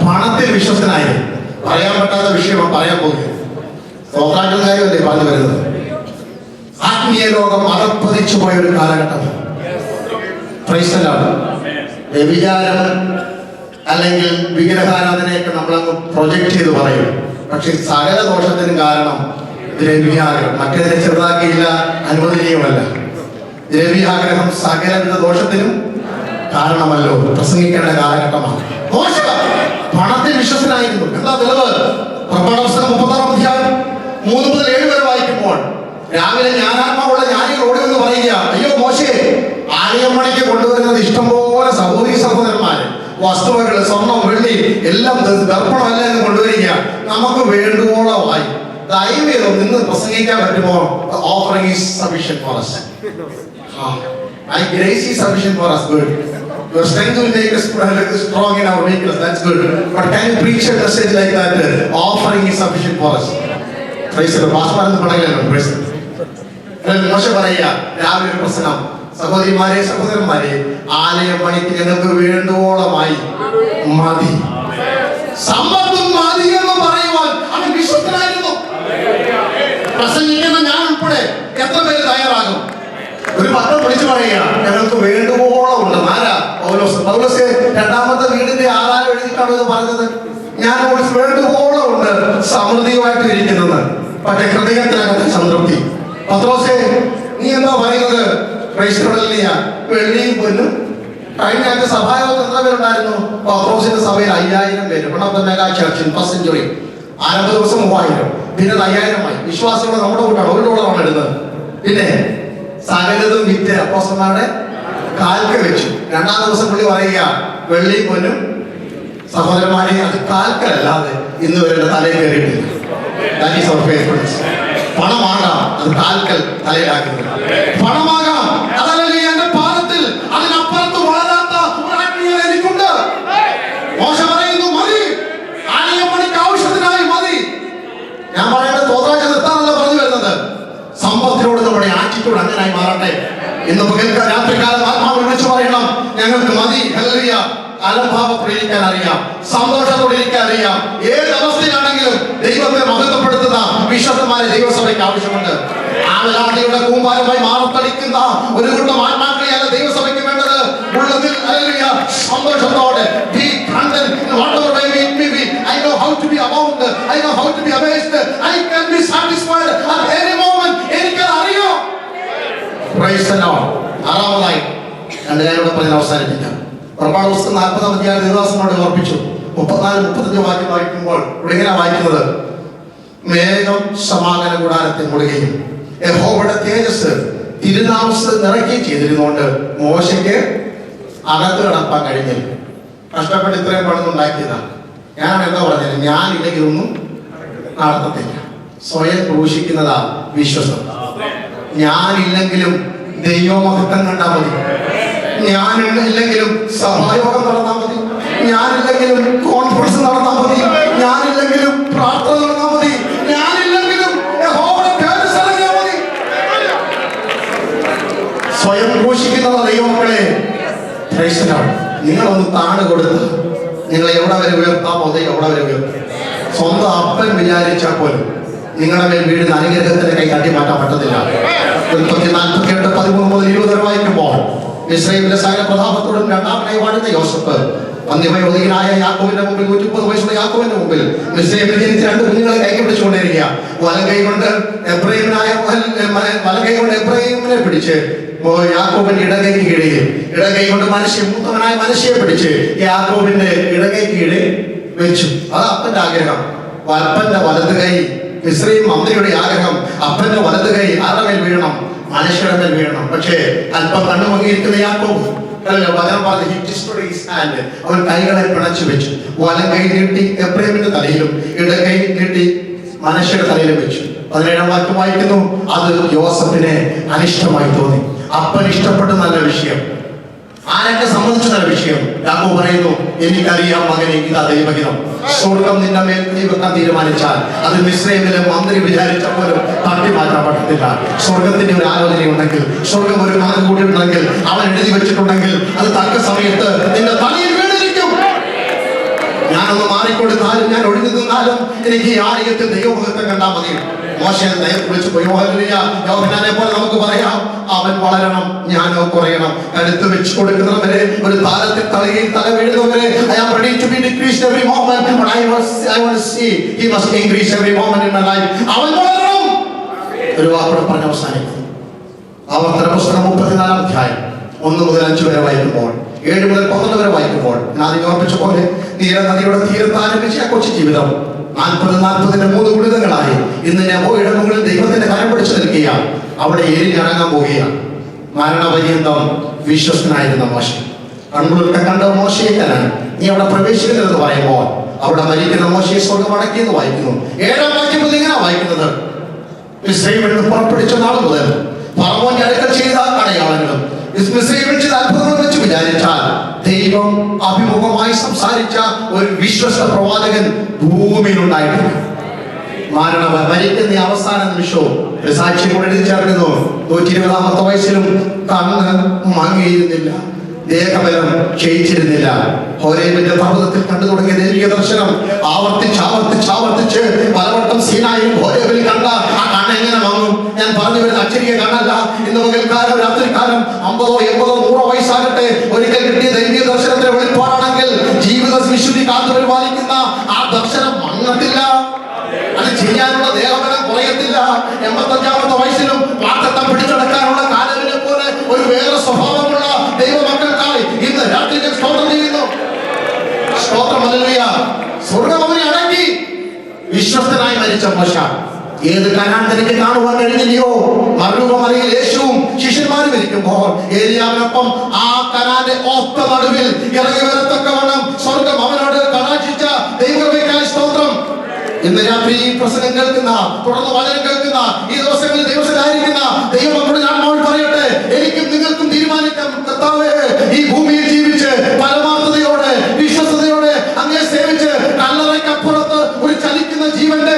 പണത്തിൽ വിശ്വസ്തനായിരുന്നു. പറയാൻ പറ്റാത്ത വിഷയം പറയാൻ പോകുന്നത് സ്വപ്നാറ്റും കാര്യമല്ലേ പറഞ്ഞു വരുന്നത്. ആത്മീയ ലോകം അതപ്പതിച്ചു പോയ ഒരു കാലഘട്ടം. വ്യഭിചാരം അല്ലെങ്കിൽ വിഗ്രഹാരാധനയൊക്കെ നമ്മളങ്ങ് പ്രൊജക്ട് ചെയ്ത് പറയും. പക്ഷെ സകല ദോഷത്തിനും കാരണം ദ്രവ്യാഗ്രഹം. മറ്റേതിനെ ചെറുതാക്കിയില്ല, അനുവദനീയമല്ല. ദ്രവ്യാഗ്രഹം സകലവിധ ദോഷത്തിനും കാരണമല്ലോ. പ്രസംഗിക്കേണ്ട കാലഘട്ടമാണ്. മോശ പണത്തിൽ വിശ്വസനായിരുന്നു. എന്താ തെളിവ്? പുറപ്പാട് പുസ്തകം 36-ാം അധ്യായം 3 മുതൽ 7 വരെ വായിക്കുമ്പോൾ രാവിലെ ജ്ഞാനാത്മാവുള്ള ജ്ഞാനികൾ ഓടി എന്ന് പറയുക, അയ്യോ മോശേ, ആലയമണിക്ക് കൊണ്ടുവരുന്നത് ഇഷ്ടംപോലെ സഹോദരന്മാര് വസ്തുവകൾ, സ്വർണം, വെള്ളി എല്ലാം ദർപ്പണമെല്ലാം എന്ന് കൊണ്ടുവരിക. നമുക്ക് വേണ്ടുവോളമായി ദൈവം നിന്ന് പ്രസംഗിക്കാൻ പറ്റുമോ? Offering is sufficient for us. My grace is sufficient for us. Good. Your strength will make us strong in our weakness. That's good. But can you preach a message like that? Offering is sufficient for us. Praise the Lord. Pastor എന്ന് പറയുകയാണ്. Praise the Lord. മോശ പറയുക, രാവിലെ പ്രസംഗം, സഹോദരിമാരെ സഹോദരന്മാരെ, ആലയം പണിക്ക് ഞങ്ങൾക്ക് വേണ്ടുവോളമായി മതി. സമ്പത്തും മതി എന്ന് പറയുവാൻ അവൻ വിശ്വസ്തനായിരുന്നു. പ്രസംഗിക്കുന്ന ഞാൻ ഉൾപ്പെടെ എത്ര പേര് തയ്യാറാകും? ഒരു പത്രം വിളിച്ചു പറയുക, ഞങ്ങൾക്ക് വേണ്ടുവോളം ഉണ്ട്. ആരാ? പൗലോസ് രണ്ടാമത്തെ വീടിന്റെ ആധാരം എഴുതിയിട്ടാണ് ഇത് പറഞ്ഞത്. ഞാൻ വേണ്ടുവോളം ഉണ്ട് സമൃദ്ധിയുമായിട്ട് ഇരിക്കുന്നത്, പക്ഷെ ഹൃദയത്തിനകത്ത് സംതൃപ്തി. പത്രോസേ, നീ എന്താ പറയുന്നത്? വെള്ളിയും പൊന്നും. കഴിഞ്ഞ ആഴ്ച സഭായോഗം എത്ര പേരുണ്ടായിരുന്നു? പത്രോസിന്റെ സഭയിൽ 5000 പേര്. Mega church first century. ആരംഭ ദിവസം 3000, പിന്നെ 5000 വിശ്വാസികൾ നമ്മുടെ കൂട്ടാണ്. $1 ഇടുന്നത്. പിന്നെ സകലതും വിറ്റ് അപ്പോസ്തലന്മാരുടെ കാൽക്ക് വെച്ചു. 2-ാം ദിവസം പുള്ളി പറയുക, വെള്ളിയും പൊന്നും സഹോദരന്മാരെ, അത് കാൽക്കല്ലാതെ ഇന്ന് വരെ തലയിൽ കയറിയിട്ടില്ല. പണമാകാം, അത് കാൽക്കൽ തലയിലാക്കുന്നത്. പണമാകാം, അതല്ലെങ്കിൽ എന്റെ പാദത്തിൽ അതിനപ്പുറത്ത് വളരാത്ത എനിക്കുണ്ട്. മോശ പറയുന്നു, മതി, ആലയമണിക്ക് ആവശ്യത്തിനായി മതി. ഞാൻ പറയേണ്ടത് തോതാഴ്ച നിർത്താനല്ല പറഞ്ഞു വരുന്നത്. സമ്പത്തിനോട് നമ്മുടെ ആറ്റിറ്റ്യൂഡ് അങ്ങനായി മാറട്ടെ. ഇന്ന് പകൽക്കാലം രാത്രികാലം ആത്മാവ് വിളിച്ചു പറയണം, ഞങ്ങൾക്ക് മതി. ഹല്ലേലൂയ. അലംഭാവപ്പെട്ടിരിക്കാൻ അറിയാം, സന്തോഷത്തോടെ ഇരിക്കാൻ അറിയാം. ഏത് അവസ്ഥയിലാണെങ്കിലും ദൈവത്തെ മഹത്വപ്പെടുത്തുന്ന വിശ്വസ്തന്മാരെ ദൈവസഭയ്ക്ക് ആവശ്യമുണ്ട്. ആവലാതിയുടെ കൂമ്പാരമായി മാറത്തടിക്കുന്ന ഒരു കൂട്ടം ആത്മാക്കളെയല്ല ദൈവസഭയ്ക്ക് വേണ്ടത്. ഉള്ളതിൽ ഹല്ലേലൂയ സന്തോഷത്തോടെ be content in whatever way it may be. I know how to be abound. I know how to be amazed. I can be satisfied at any moment. എനിക്ക് അറിയാം. Praise the Lord. ആറാമതായി രണ്ട് കാര്യങ്ങൾ പറഞ്ഞ് അവസാനിപ്പിക്കാം. പുറപ്പാട് പുസ്തകം 40-ാം അധ്യായം ദേവദാസനോട് ഓർപ്പിച്ചു. 34-35 വാക്യം വായിക്കുമ്പോൾ ഇവിടെ ഇങ്ങനെ വായിക്കുന്നത്, മേഘം സമാഗമന കൂടാരത്തെ മൂടുകയും യഹോവയുടെ തേജസ് തിരുനാമസ് നിറയ്ക്കുകയും ചെയ്തിരുന്നുകൊണ്ട് മോശയ്ക്ക് അകത്ത് കടപ്പാൻ കഴിഞ്ഞില്ല. കഷ്ടപ്പെട്ട് ഇത്രയും പണിതുണ്ടാക്കിയതാണ്. ഞാൻ എന്താ പറഞ്ഞത്? ഞാനില്ലെങ്കിൽ ഒന്നും നടത്തത്തില്ല. സ്വയം ക്രൂശിക്കുന്നതാ വിശ്വസം. ഞാനില്ലെങ്കിലും ദൈവമഹത്വം കണ്ടാൽ മതി. ഞാനില്ലെങ്കിലും സഭായോഗം നടന്നാൽ മതി. ഞാനില്ലെങ്കിലും കോൺഫറൻസ് നടന്നാൽ മതി. ഞാനില്ലെങ്കിലും പ്രാർത്ഥന നടന്നാൽ മതി. ഞാനില്ലെങ്കിലും യഹോവയുടെ തേജസ്സ് ഇറങ്ങിയാൽ മതി. സ്വയം ക്രൂശിക്കുന്ന ദൈവമക്കളെ, നിങ്ങളൊന്ന് താണ് കൊടുത്ത് നിങ്ങളെ എവിടെ വരെ ഉയർത്താമോ എവിടെ വരെ ഉയർത്തും. സ്വന്തം അപ്പൻ വിചാരിച്ചാൽ പോലും നിങ്ങളുടെ മേൽ വീഴുന്ന അനുഗ്രഹത്തിന്റെ കൈ തട്ടി മാറ്റാൻ പറ്റത്തില്ല. 48:13-20 വരെ വായിക്കുമ്പോൾ മിസ്രയീമിലെ സകല പ്രതാപത്തോടും രണ്ടാമനായി വാഴുന്ന യോസേഫ് വന്യവയോധികനായ യാക്കോബിന്റെ മുമ്പിൽ 130 വയസ്സുള്ള യാക്കോബിന്റെ മുമ്പിൽ മിസ്രൈമിൽ ജനിച്ച 2 കുഞ്ഞുങ്ങളെ കൈക്ക് പിടിച്ചുകൊണ്ടിരിക്കുക. വലം കൈ കൊണ്ട് എബ്രാഹിമിനെ പിടിച്ച് യാക്കോബിന്റെ ഇടകൈക്ക് കീഴിൽ, ഇടകൈ കൊണ്ട് മൂത്തവനായ മനശ്ശയെ പിടിച്ച് യാക്കോബിന്റെ ഇടകൈ കീഴിൽ വെച്ചു. അത് അപ്പന്റെ ആഗ്രഹം. അപ്പന്റെ വലത് കൈ, മിസ്രൈം മന്ത്രിയുടെ ആഗ്രഹം, അപ്പന്റെ വലത് കൈ ആരുടെ മേൽ വീഴണം? മനുഷ്യരുടെ മേൽ വീഴണം. പക്ഷേ അല്പം കണ്ണുമങ്ങിയിരിക്കുന്ന യാക്കോബ് അവൻ കൈകളെ പിണച്ചു വെച്ചു. വലം കൈ നീട്ടി എബ്രാഹിമിന്റെ തലയിലും ഇടകൈ നീട്ടി മനുഷ്യരുടെ തലയിലും വെച്ചു. 17-ാം വാക്യം വായിക്കുന്നു, അത് യോസഫിനെ അനിഷ്ടമായി തോന്നി. അപ്പൻ ഇഷ്ടപ്പെട്ട നല്ല വിഷയം, ആരൊക്കെ സംബന്ധിച്ച നല്ല വിഷയം. യാക്കോബ് പറയുന്നു, എനിക്കറിയാം മകനെ, ഇതാ ദൈവഹിതം. സ്വർഗം നിന്റെ മേൽ കൈവെക്കാൻ തീരുമാനിച്ചാൽ അത് മിസ്രൈമിലെ മന്ത്രി വിചാരിച്ച പോലും തട്ടി മാറ്റാൻ പറ്റത്തില്ല. സ്വർഗത്തിന്റെ ഒരു ആലോചനയുണ്ടെങ്കിൽ, സ്വർഗം ഒരു കണക്ക് കൂടി ഉണ്ടെങ്കിൽ, അവൻ എഴുതി വെച്ചിട്ടുണ്ടെങ്കിൽ അത് തക്ക സമയത്ത് നിന്റെ തലയിൽ വീണിരിക്കും. ഞാനൊന്ന് മാറിക്കൊടുത്താലും, ഞാൻ ഒഴിഞ്ഞു നിന്നാലും എനിക്ക് ഈ ആലയത്തിൽ ദൈവഭക്തം കണ്ടാൽ മതി. മോശയെ വിളിച്ചു പോയി. യോഹന്നാനെ പോലെ നമുക്ക് പറയാം, അവൻ വളരണം, ഞാനോ കുറയണം. കടുത്ത് വെച്ച് കൊടുക്കുന്നവരെ, ഒരു താരത്തിൽ തലയിൽ തല വീഴുന്നവരെ, I am ready to be decreased every moment, but I want to see he must increase every moment in my life. അവൻ വളരണം. ഒരു വാക്കോടെ പറഞ്ഞ് അവസാനിക്കുന്നു. ആവർത്തന പുസ്തകം 34-ാം അധ്യായം 1 മുതൽ 5 വരെ വായിക്കുമ്പോൾ, 7 മുതൽ 11 വരെ വായിക്കുമ്പോൾ, ഞാൻ ഓർപ്പിച്ച പോലെ നീലനദിയുടെ തീരത്ത് ആരംഭിച്ച ആ കൊച്ചു ജീവിതം 40-40 3 ഗുണിതങ്ങളായി ഇന്ന് നെബോയുടെ മുകളിൽ ദൈവത്തിന്റെ കരം പിടിച്ചു നിൽക്കുക. അവിടെ എരിഞ്ഞടങ്ങാൻ പോവുകയാണ്. മരണപര്യന്തം വിശ്വസ്തനായിരുന്ന മോശ, കൺമുഴുക്കെ കണ്ട മോശയെ തരാൻ നീ അവിടെ പ്രവേശിക്കുന്നതെന്ന് പറയുമ്പോൾ, അവിടെ മരിക്കുന്ന മോശയെ സ്വർഗം അടക്കിയെന്ന് വായിക്കുന്നു. 7-ാം വാക്യം ഇങ്ങനെ വായിക്കുന്നത്, മിസ്രൈമിൽ നിന്ന് പുറപ്പെടുവിച്ച നാൾ മുതൽ ഫറവോന്റെ അടുക്കൽ ചെയ്ത അടയാളങ്ങളും മിസ്രൈമിൽ ചെയ്ത അത്ഭുതങ്ങൾ വെച്ച് വിചാരിച്ചാൽ ദൈവം അഭിമുഖമായി സംസാരിച്ച ഒരു വിശ്വസ്ത പ്രവാചകൻ ഭൂമിയിൽ ഉണ്ടായിട്ടില്ല. മരിക്കുന്ന അവസാന നിമിഷവും ഒരു സാക്ഷ്യം കൂടെ എഴുതി ചേർക്കുന്നു. 120-ാമത്തെ വയസ്സിലും കണ്ണ് മങ്ങിയിരുന്നില്ല, ദേഹബലം ക്ഷയിച്ചിരുന്നില്ല. ഹോരേബിന്റെ പർവ്വതത്തിൽ കണ്ടു തുടങ്ങിയ ദൈവിക ദർശനം ആവർത്തിച്ച് പലവട്ടം സീനായും ഹോരേബിൽ കണ്ട ആ കണ്ണ് എങ്ങനെ വാങ്ങും? ഞാൻ പറഞ്ഞു വരുന്ന അക്ഷരീയ കണ്ണല്ല. ഇന്ന് പകൽക്കാലം രാത്രിക്കാലം 50 80 100 വയസ്സാകട്ടെ, ഒരിക്കൽ കിട്ടിയ ദൈവിക ദർശനത്തിന്റെ വെളിപ്പാടാണെങ്കിൽ ജീവിത വിശുദ്ധി കാത്തു പരിപാലിക്കുന്ന ആ ദർശനം മങ്ങത്തില്ല. അത് ചെയ്യാനുള്ള ദേഹബലം കുറയത്തില്ല. 85-ാമത്തെ വയസ്സിലും വാക്തത്വം പിടിച്ചെടുക്കാനുള്ള കാലവിനെ പോലെ ഒരു വേറെ സ്വഭാവമുള്ള ദൈവമക്കൾക്കായി ഇന്ന് രാത്രി സ്തോത്രം ചെയ്യുന്നു. സ്തോത്രം, ഹല്ലേലൂയ. സ്വർഗ്ഗം അവനെ അടക്കി. വിശ്വസ്തനായി മരിച്ച മോശ ഏത് കനാൻ തനിക്ക് കാണുവാൻ കഴിഞ്ഞില്ലയോ? മറുരൂപമറിയിൽ യേശുവും ശിഷ്യന്മാരും ഇരിക്കുമ്പോൾ ഏലിയാവിനൊപ്പം ആ കനാന്റെ ഒത്ത നടുവിൽ ഇറങ്ങി വരത്തക്കവണ്ണം സ്വർഗം അവനോട് കടാക്ഷിച്ച ദൈവകൃപയ്ക്കായി സ്തോത്രം. ഇന്ന് രാത്രി ഈ പ്രസംഗം കേൾക്കുന്ന, തുടർന്ന് വചനം കേൾക്കുന്ന, ഈ ദിവസങ്ങളിൽ ദൈവത്തിലായിരിക്കുന്ന ദൈവമക്കളോട് ഞാൻ പറയട്ടെ, എനിക്കും നിങ്ങൾക്കും തീരുമാനിക്കാം, കർത്താവേ, ഈ ഭൂമിയിൽ ജീവിച്ച് പരമാർത്ഥതയോടെ വിശ്വസ്തയോടെ അങ്ങയെ സേവിച്ച് കല്ലറയ്ക്കപ്പുറത്ത് ഒരു ചലിക്കുന്ന ജീവന്റെ